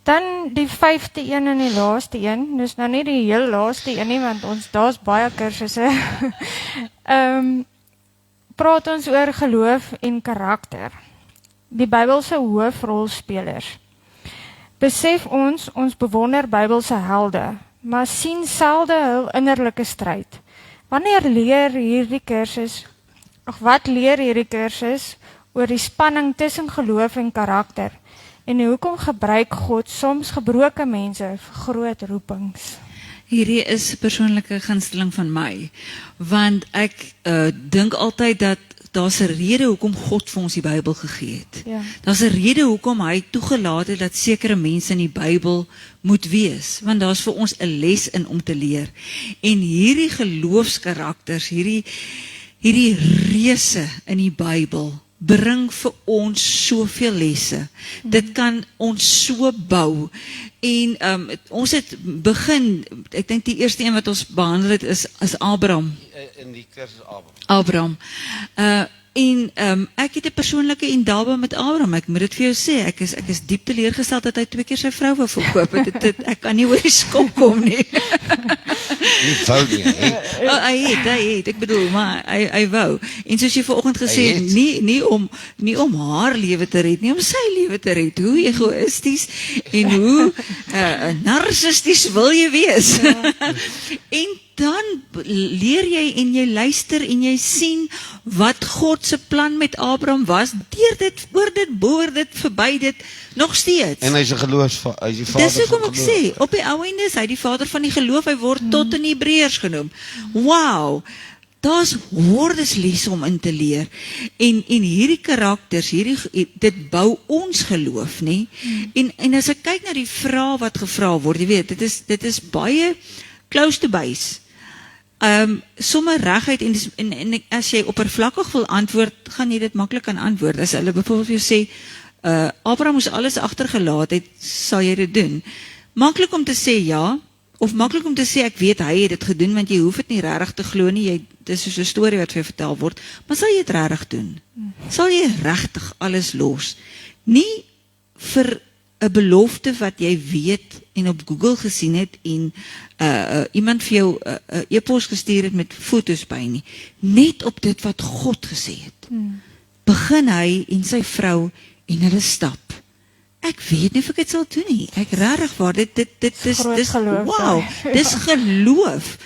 Dan die 5de een en die laaste een, dus nou nie die heel laaste een nie, want daar's baie kursusse. Praat ons oor geloof en karakter. Die Bybelse hoofrolspelers. Besef ons bewonder Bybelse helde, maar sien selde hul innerlike stryd. Wat leer hierdie kursus oor die spanning tussen geloof en karakter? En hoekom gebruik God soms gebroke mense vir groot roepings? Hierdie is 'n persoonlike gunsteling van my, want ek dink altyd dat daar's 'n rede hoekom God vir ons die Bybel gegee het. Ja. Daar's 'n rede hoekom hy toegelaat het dat sekere mense in die Bybel moet wees, want daar's vir ons 'n les in om te leer. En hierdie geloofskarakters, hierdie reëse in die Bybel, bring vir ons soveel lesse. Dit kan ons so bou. En ons het begin, ek dink die eerste een wat ons behandel het is Abraham. In die kursus Abraham. Ek het 'n persoonlike endalbe met Abraham. Ek moet dit vir jou sê, ek is diep teleurgesteld dat hy 2 keer sy vrou wou verkoop. Ek kan nie oor die skok kom nie. Nie wou nie, hè? Hy het, ek bedoel, maar hy wou. En soos jy vanoggend gesê het, nie om haar lewe te red, nie om sy lewe te red. Hoe egoïsties en hoe narcissisties wil jy wees? Ja. En dan leer jy en jy luister en jy sien wat God se plan met Abraham was, deur dit, oor dit, boor dit, verby dit, nog steeds. En hy's 'n geloof, hy is die vader Dis hoekom van ek geloof. sê, op die ou einde is hy die vader van die geloof, hy word tot in Hebreërs genoem. Wow, daar's hordes lesse om in te leer. En hierdie karakters, dit bou ons geloof, nie? En as ek kyk na die vrae wat gevra word, jy weet, dit is baie close to base. Somme reguit en as jy oppervlakkig wil antwoord, gaan jy dit maklik kan antwoord. As hulle byvoorbeeld vir jou sê, Abraham moes alles agtergelaat het, sal jy dit doen? Maklik om te sê ja, of maklik om te sê ek weet hy het dit gedoen, want jy hoef dit nie regtig te glo nie, dit is soos 'n storie wat vir jou vertel word, maar sal jy dit regtig doen? Sal jy regtig alles los? Nie vir 'n belofte wat jy weet en op Google gesien het en iemand vir jou 'n e-pos gestuur het met foto's by nie. Net op dit wat God gesê het. Begin hy en sy vrou en hulle stap. Ek weet nie of ek dit sal doen nie. Ek regtig waar, dit is geloof, wow, dis geloof.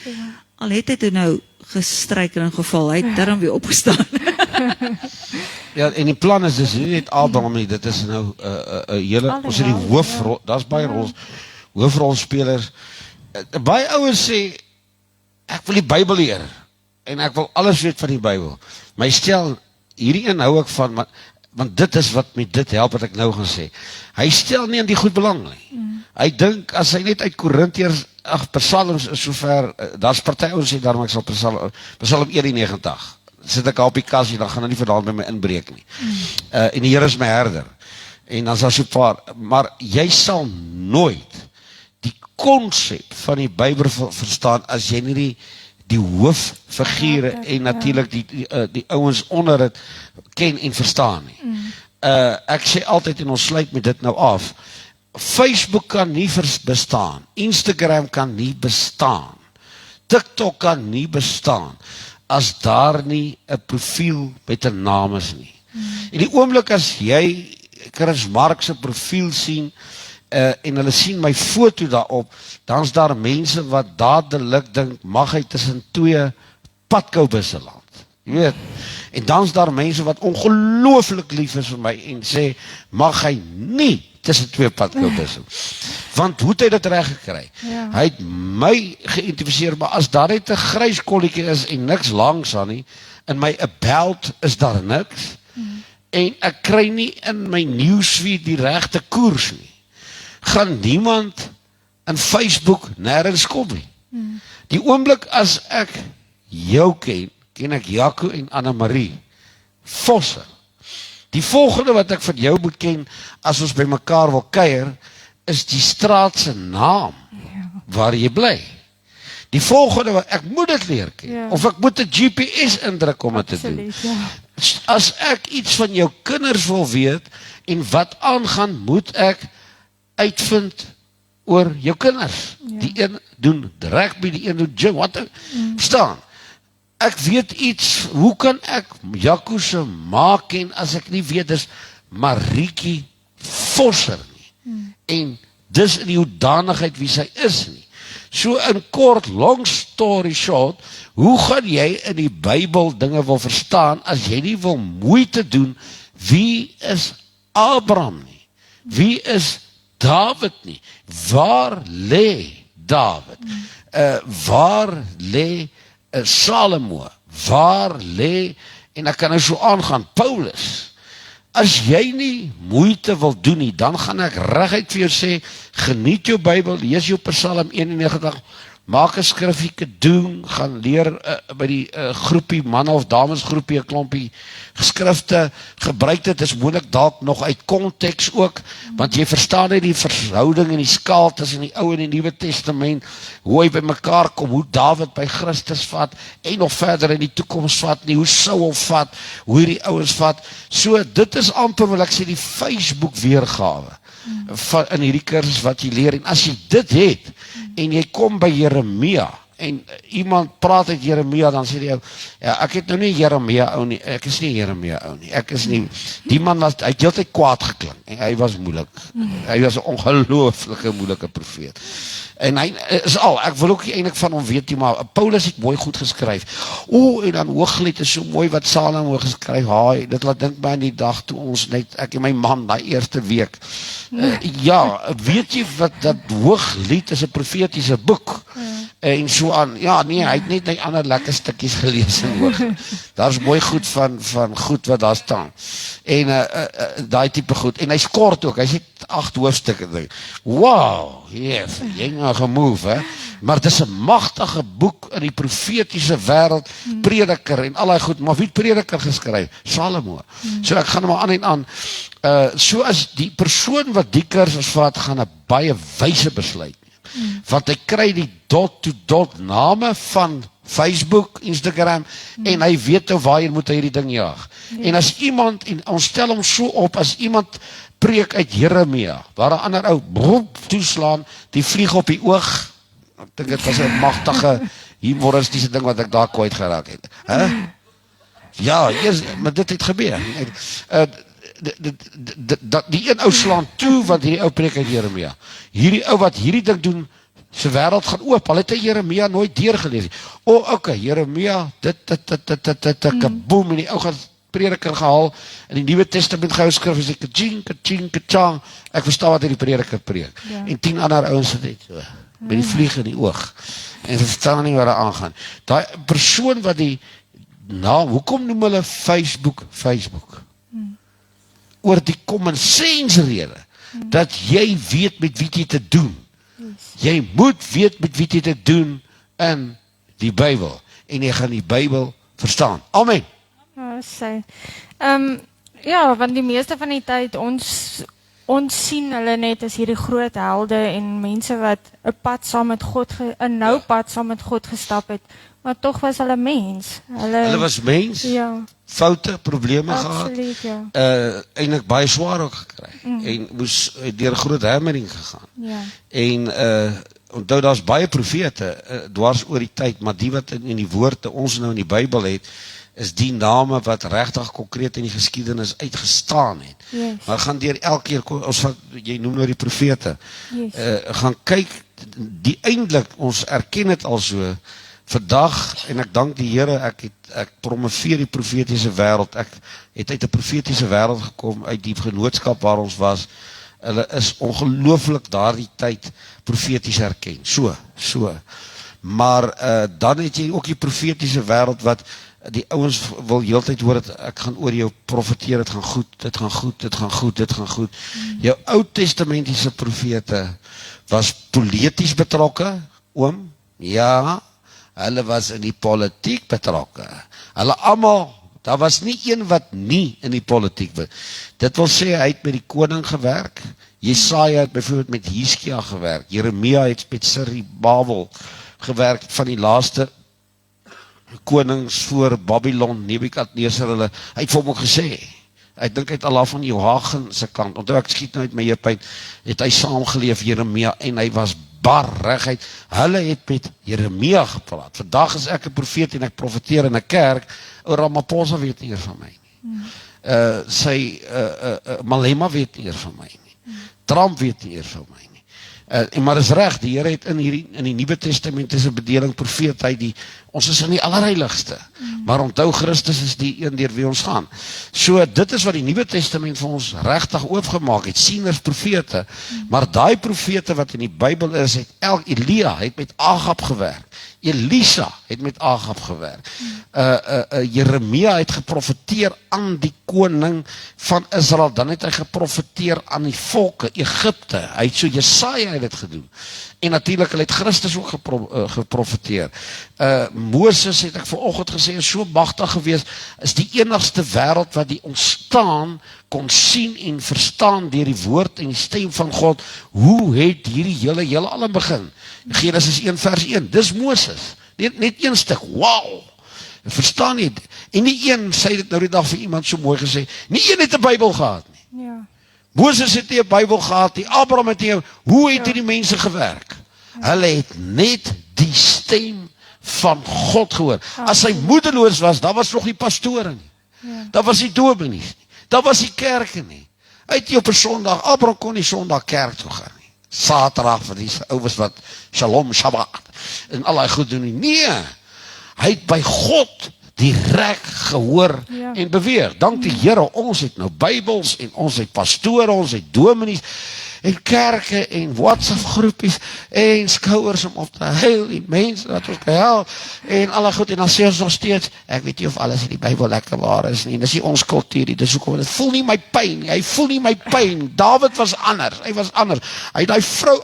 Al het hy toe nou gestruikel en geval, hy het daarom weer opgestaan. Ja, en die plan is dus nie net Abraham nie, dit is nou 'n hele, ons het die hoofrol, daar's baie hoofrolspelers. Baie ouens sê, ek wil die Bybel leer, en ek wil alles weet van die Bybel. My stel, hierdie een hou ek van, want dit is wat met dit help wat ek nou gaan sê. Hy stel nie aan die goed belang nie. Hy dink, as hy net uit Korintiërs, Psalms is sover, daar's party ouens sê, daarom ek sal Psalm 91, sit ek op die kassie, dan gaan hy nie vandaan by my inbreek nie. En die Here is my herder. En dan sal so paar, maar jy sal nooit die konsep van die Bybel verstaan, as jy nie die hooffigure en natuurlik die ouens onder dit ken en verstaan nie. Ek sê altyd, en ons sluit met dit nou af, Facebook kan nie bestaan, Instagram kan nie bestaan, TikTok kan nie bestaan, as daar nie 'n profiel met 'n naam is nie. En die oomblik as jy Chris Mark se profiel sien, en hulle sien my foto daarop, dan's daar mense wat dadelik dink, mag hy tussen 2 padkoubusse land. Jy weet, en dan's daar mense wat ongelooflik lief is vir my, en sê, mag hy nie tussen 2 padkoubusse. Want hoe het hy dit reg gekry? Ja. Hy het my geïdentifiseer, maar as daar net 'n grys kolletjie is, en niks langs aan nie, in my belt is daar niks, en ek kry nie in my newsfeed die regte koers nie, gaan niemand in Facebook nêrens kom nie. Die oomblik as ek jou ken ek Jaco en Anna-Marie Vosse. Die volgende wat ek van jou moet ken, as ons by mekaar wil kuier, is die straat se naam waar jy bly. Die volgende wat ek moet dit leer ken, of ek moet 'n GPS indruk om dit te doen. As ek iets van jou kinders wil weet en wat aangaan, moet ek uitvind oor jou kinders. Die een doen rugby, die een doen gym, wat verstaan? Ek weet iets, hoe kan ek Jaco se ma ken as ek nie weet dis Marietjie Vosser nie. En dis in die hoedanigheid wie sy is nie. So in kort, long story short, hoe gaan jy in die Bybel dinge wil verstaan as jy nie wil moeite doen, wie is Abraham nie? Wie is David nie? Waar lê David? Waar lê Salomo? Waar lê, en ek kan nou so aangaan, Paulus? As jy nie moeite wil doen nie, dan gaan ek reguit vir jou sê, geniet jou Bybel, lees jou Psalm 91, maak 'n skriffieke doen, gaan leer by die groepie, manne of dames groepie, 'n klompie geskrifte, gebruik dit, is moontlik dalk nog uit konteks ook, want jy verstaan nie die verhouding en die skaal tussen die Ou en die Nuwe Testament, hoe hy by mekaar kom, hoe Dawid by Christus vat, en nog verder in die toekoms vat nie, hoe Saul vat, hoe hierdie ouens vat, so dit is amper, wil ek sê, die Facebook weergawe, in hierdie kursus wat jy leer, en as jy dit het, en jy kom by Jeremia, en iemand praat uit Jeremia, dan sê die ou, ja, ek het nou nie Jeremia ou nie, ek is nie Jeremia ou nie, ek is nie, die man was, hy het heeltyd kwaad geklink, en hy was moeilik, hy was 'n ongelooflike moeilike profeet, en hy is al, ek wil ook nie eintlik van hom weet nie, maar Paulus het mooi goed geskryf, en dan Hooglied is so mooi wat Salomo geskryf, dit laat dink my aan die dag toe ons net, ek en my man, die eerste week, ja, weet jy wat, dat Hooglied is 'n profetiese boek, en so aan, ja nee, hy het net die ander lekker stukkies gelees en hoog, daar is mooi goed van goed wat daar staan, en daai tipe goed, en hy skort ook, hy sê 8 hoofstukke ding, wow, yes, jy nou gemove, hè, maar dit is 'n magtige boek in die profetiese wêreld, Prediker en al daai goed, maar wie het Prediker geskryf? Salomo, so ek gaan maar aan en aan, so as die persoon wat die kursus vat, gaan 'n baie wyse besluit, want hy kry die dot-to-dot name van Facebook, Instagram, en hy weet nou waar moet hy hierdie ding jaag. En as iemand, en ons stel hom so op, as iemand preek uit Jeremia, waar 'n ander ou broep toeslaan, die vlieg op die oog, ek dink dit was 'n magtige humoristiese ding wat ek daar kwyt geraak het. Ja, maar dit het gebeur. Die een ou slaan toe, want hierdie ou preek uit Jeremia. Hierdie ou wat hierdie ding doen, sy wêreld gaan oop, al het hy Jeremia nooit deurgelees. Okay, Jeremia, kaboom, en die ou gaan Prediker gehaal, in die Nuwe Testament gehou skrif, en sê, ka-ching, ek verstaan wat hy die Prediker preek. En 10 ander ouens het dit so, met die vlieg in die oog, en sy verstaan nie wat daar aangaan. Daai persoon wat die naam, hoekom noem hulle Facebook? Oor die common sense rede, dat jy weet met wie jy te doen. Jy moet weet met wie jy te doen in die Bybel, en jy gaan die Bybel verstaan. Amen. Ja, want die meeste van die tyd, ons sien hulle net as hierdie groot helde, en mense wat 'n pad saam met God, 'n nou pad saam met God gestap het, maar tog was hulle mens. Hulle was mens, ja, foute, probleme gehad, ja. Eintlik baie swaar ook gekry, en moes deur 'n groot hammering gegaan. Ja. En onthou, daar's baie profete dwars oor die tyd, maar die wat in die woorde ons nou in die Bybel het, is die name wat regtig konkreet in die geskiedenis uitgestaan het. Yes. Maar gaan deur elke keer, jy noem nou die profete, Yes. gaan kyk, die eintlik, ons erken het al so, vandag, en ek dank die Here, ek promoveer die profetiese wêreld, ek het uit 'n profetiese wêreld gekom, uit die genootskap waar ons was, hulle is ongelooflik daardie tyd profeties erken, so, maar dan het jy ook die profetiese wêreld wat, die ouens wil heeltyd hoor, ek gaan oor jou profeteer, dit gaan goed, jou Ou Testamentiese profete, was polities betrokke, oom, ja, hulle was in die politiek betrokke, hulle almal, daar was nie een wat nie in die politiek was, dit wil sê, hy het met die koning gewerk, Jesaja het byvoorbeeld met Hiskia gewerk, Jeremia het met Zerubbabel gewerk, van die laaste konings voor Babylon, Nebukadneser, hy het vir hom ook gesê, ek dink uit Allah van Joachim se kant, onthou ek skiet nou uit my heup uit, het hy saamgeleef Jeremia, en hy was barrigheid, hulle het met Jeremia gepraat, vandag is ek 'n profeet en ek profeteer in 'n kerk, ou Ramaphosa weet nie eers van my nie, Malema weet nie eers van my nie, Trump weet nie eers van my nie, maar is reg, die Here het in die Nuwe Testament is 'n bedeling profeet, ons is in die allerheiligste, maar onthou Christus is die een deur wie ons gaan. So dit is wat die Nuwe Testament vir ons regtig oopgemaak het, sieners, profete, maar daai profete wat in die Bybel is, Elia het met Agab gewerk, Elisa het met Agab gewerk, Jeremia het geprofeteer aan die koning van Israel, dan het hy geprofeteer aan die volke, Egipte, hy het so Jesaja het dit gedoen, en natuurlik hy het Christus ook geprofeteer. Moses het ek vanoggend gesê, is so magtig geweest, is die enigste wêreld wat die ontstaan kon sien en verstaan deur die woord en die stem van God. Hoe het hierdie hele al begin? Genesis 1 vers 1, dis Moses, net een stuk, wow, verstaan nie, en nie een, sê dit nou die dag vir iemand so mooi gesê, nie een het 'n Bybel gehad nie. Ja. Moses het nie 'n Bybel gehad nie, Abraham het nie, hoe het hierdie mense gewerk? Hulle het net die stem van God gehoor. As hy moedeloos was, dan was nog nie pastore nie, dan was die dominees nie, dan was die kerke nie. Hy het nie op 'n Sondag, Abraham kon nie Sondag kerk toe gaan nie, Saterdag vir die ouens wat Shalom, Shabbat en al daai goed doen nie. Nee, hy het by God direk gehoor en beweeg. Dank die Here, ons het nou Bybels en ons het pastore, ons het dominees en kerke en WhatsApp groepies en skouers om op te huil en mense wat ons kan help en al daai goed, en dan sê ons nog steeds, ek weet nie of alles in die Bybel lekker waar is nie, dis nie ons kultuur nie, dis hoekom dit voel nie my pyn nie, hy voel nie my pyn. Dawid was anders, hy was anders, hy het daai vrou,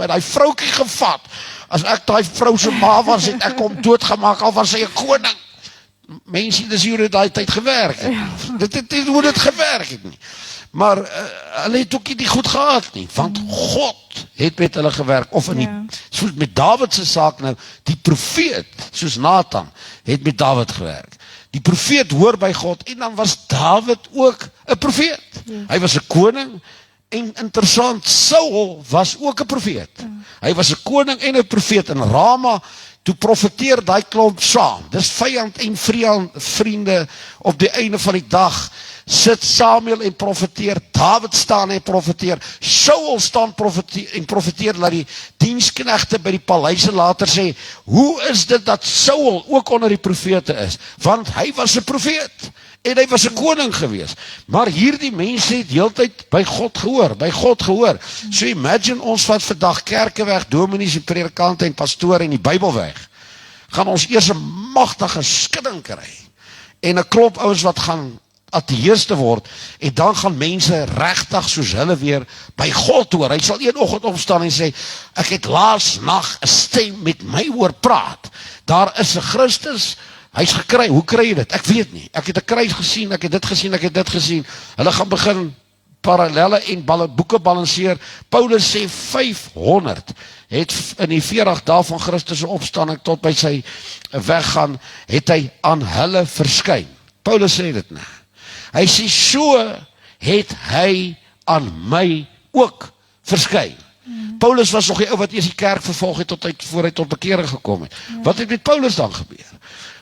daai vroukie gevat, as ek daai vrou se ma was, het ek hom doodgemaak, al was hy 'n koning. Mense, dis hoe dit daai tyd gewerk het. Dit is hoe dit gewerk het nie. Maar hulle het ook nie die goed gehad nie, want God het met hulle gewerk, of in die, soos met Dawid se saak nou, die profeet, soos Nathan, het met Dawid gewerk. Die profeet hoor by God, en dan was Dawid ook 'n profeet. Hy was 'n koning, en interessant, Saul was ook 'n profeet. Hy was 'n koning en 'n profeet in Rama. Toe profeteer daai klomp saam. Dis vyand en vriende op die einde van die dag. Sit Samuel en profeteer, Dawid staan en profeteer, Saul staan en profeteer, laat die diensknegte by die paleise later sê, hoe is dit dat Saul ook onder die profete is? Want hy was 'n profeet en hy was 'n koning gewees. Maar hierdie mense het heeltyd by God gehoor. So imagine ons wat vandag kerke weg, dominees en predikante en pastore en die Bybel weg. Gaan ons eers 'n magtige skudding kry. En 'n klomp ouens wat gaan ateïste word, en dan gaan mense regtig soos hulle weer by God hoor. Hy sal een oggend opstaan en sê, ek het laas nag 'n stem met my hoor praat. Daar is 'n Christus, hy's gekry. Hoe kry jy dit? Ek weet nie. Ek het 'n kruis gesien, ek het dit gesien. Hulle gaan begin parallelle en boeke balanseer. Paulus sê 500 het in die 40 dae van Christus se opstanding tot by sy weggaan, het hy aan hulle verskyn. Paulus sê dit nou. Hy sê, so het hy aan my ook verskyn. Paulus was nog die ou wat eers die kerk vervolg het voor hy tot bekering gekom het. Wat het met Paulus dan gebeur?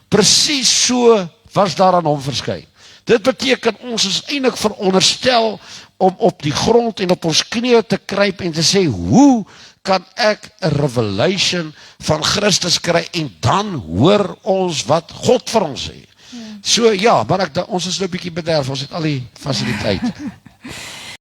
Presies so was daar aan hom verskyn. Dit beteken ons is eintlik veronderstel om op die grond en op ons knieë te kruip en te sê, hoe kan ek 'n revelation van Christus kry, en dan hoor ons wat God vir ons sê. So ja, maar ons is nou 'n bietjie bederf, ons het al die fasiliteite.